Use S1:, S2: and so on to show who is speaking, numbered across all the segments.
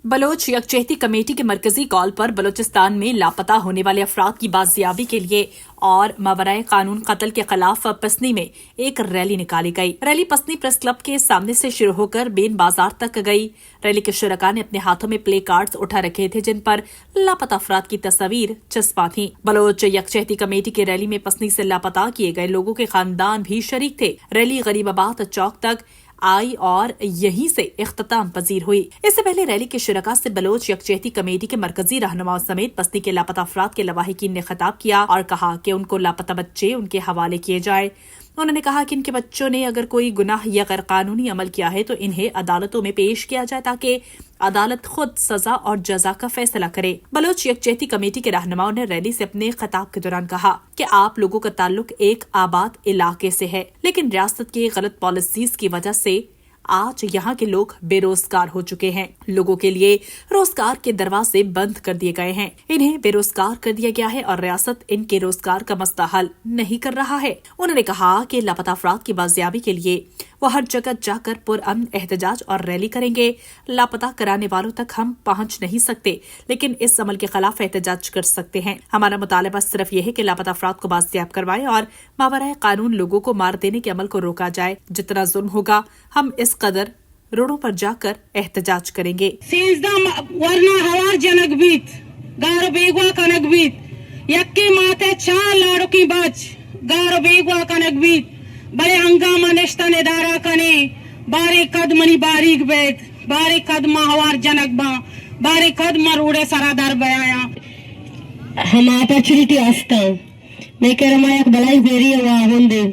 S1: Bloch यकजहती committee के मरकजी call पर बलोचिस्तान में लापता होने वाले अफराद की बाजियाबी के लिए और मावराए कानून कत्ल के खिलाफ पसनी में एक रैली निकाली गई। रैली पसनी प्रेस क्लब के सामने से शुरू होकर बेन बाजार तक गई। रैली के शुरका ने अपने हाथों में प्ले कार्ड्स उठा रखे थे जिन पर लापता अफराद की तस्वीर चस्पा थी। बलोच यकजहती कमेटी की रैली में पसनी से लापता किए गए लोगों के खानदान भी शरीक थे। रैली गरीबाबाद चौक तक आई और यहीं से इख्तिताम पजीर हुई। इससे पहले रैली के शुरका से बलोच यकजहती कमेटी के मरकजी रहनुमाओं समेत पसनी के लापता अफराद के लवाहिकीन ने खिताब किया और कहा कि उनको लापता बच्चे उनके हवाले किए जाए। उन्होंने कहा कि इनके बच्चों ने अगर कोई गुनाह या गैर कानूनी अमल किया है तो इन्हें अदालतों में पेश किया जाए ताकि अदालत खुद सजा और जजा का फैसला करे। बलोच यकजहती कमेटी के रहनुमाओं ने रैली से अपने खिताब के दौरान कहा कि आप लोगों का ताल्लुक एक आबाद इलाके से है, लेकिन रियासत की गलत पॉलिसीज की वजह से आज यहाँ के लोग बेरोजगार हो चुके हैं। लोगों के लिए रोजगार के दरवाजे बंद कर दिए गए हैं। इन्हें बेरोजगार कर दिया गया है और रियासत इनके रोजगार का मसला हल नहीं कर रहा है। उन्होंने कहा कि लापता अफराद की बाजियाबी के लिए वो हर जगह जाकर पुरअमन एहतजाज और रैली करेंगे। लापता कराने वालों तक हम पहुंच नहीं सकते, लेकिन इस अमल के खिलाफ एहतजाज कर सकते हैं। हमारा मुतालबा सिर्फ यह है कि लापता अफराद को बाजियाब करवाएं और मावराए कानून लोगों को मार देने के अमल को रोका जाए। जितना जुल्म होगा हम इस कदर रोडों पर जाकर एहतजाज करेंगे।
S2: बड़े हंगामा नेश्ता ने दारा कने बारे कद मनी बारीक बेत बारे कद माहवार जनक बा बारे कद मरोड़े सरादार बयाया हम अपॉर्चुनिटी आस्ता मैं कह रहा एक बलाई बेरी होंदे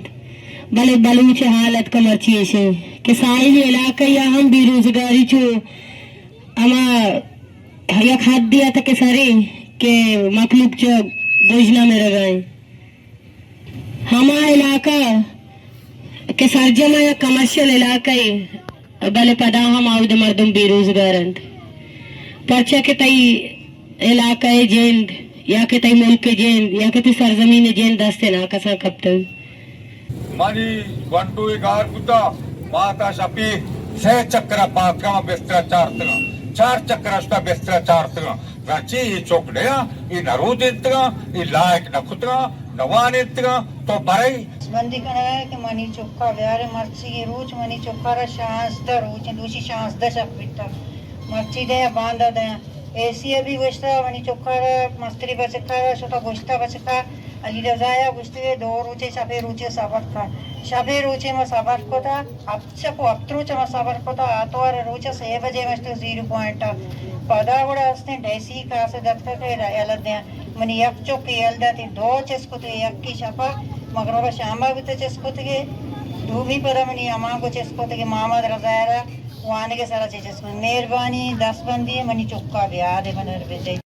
S2: भले बलूच हालत का मर्ची से कि साहिल इलाका या हम बेरोजगारी चो अमा या खाद दिया था के सारे के मतलब चो योजना में रगाए हमारा इलाका के सर्जमा या कमर्शियल इलाका भले पदा हम आउद मर्दम बेरोजगार पर्चा के तई इलाका जेंद या के तई मुल्क के जेंद या के तई सरजमीन जेंद दस्ते ना कसा कब तक
S3: मनी वंटू गार कुता माता शपी से चक्र पात्रा बेस्त्रा चार चक्र स्टा बेस्त्रा चार राची ये चोकड़े ये नरूद इतना ये लायक नखुतरा नवान इतना तो बरई
S4: बंदी कराया कि मनी चुक्का व्यारे मर्ची के रोज मनी चुक्का रा शांस दा रोज दूसरी शांस दा शक बिट्टा मर्ची दे बांधा दे एसी अभी गुस्ता मनी चुक्का रा मस्त्री बचका रा छोटा गुस्ता बचका अली रजाया गुस्ते दो रोचे शबे रोचे साबर का शबे रोचे में साबर को था अच्छा को अत्रोच में साबर को था आतवार रोचे 6 बजे में 0 पॉइंट पदा बड़ा हस्ते डेसी का से दत्ता के अलग दे मनी एक चौक एल्दा थी दो चेस्को तो एक की शपा मगर शामा भी तो चेस्कोते धूमी पदा मनी अमा को चेस्कोते मोहम्मद रजायरा वाने के सारा चेस्को मेहरबानी 10 बंदी मनी चुक्का ब्याह दे बनर बेटे।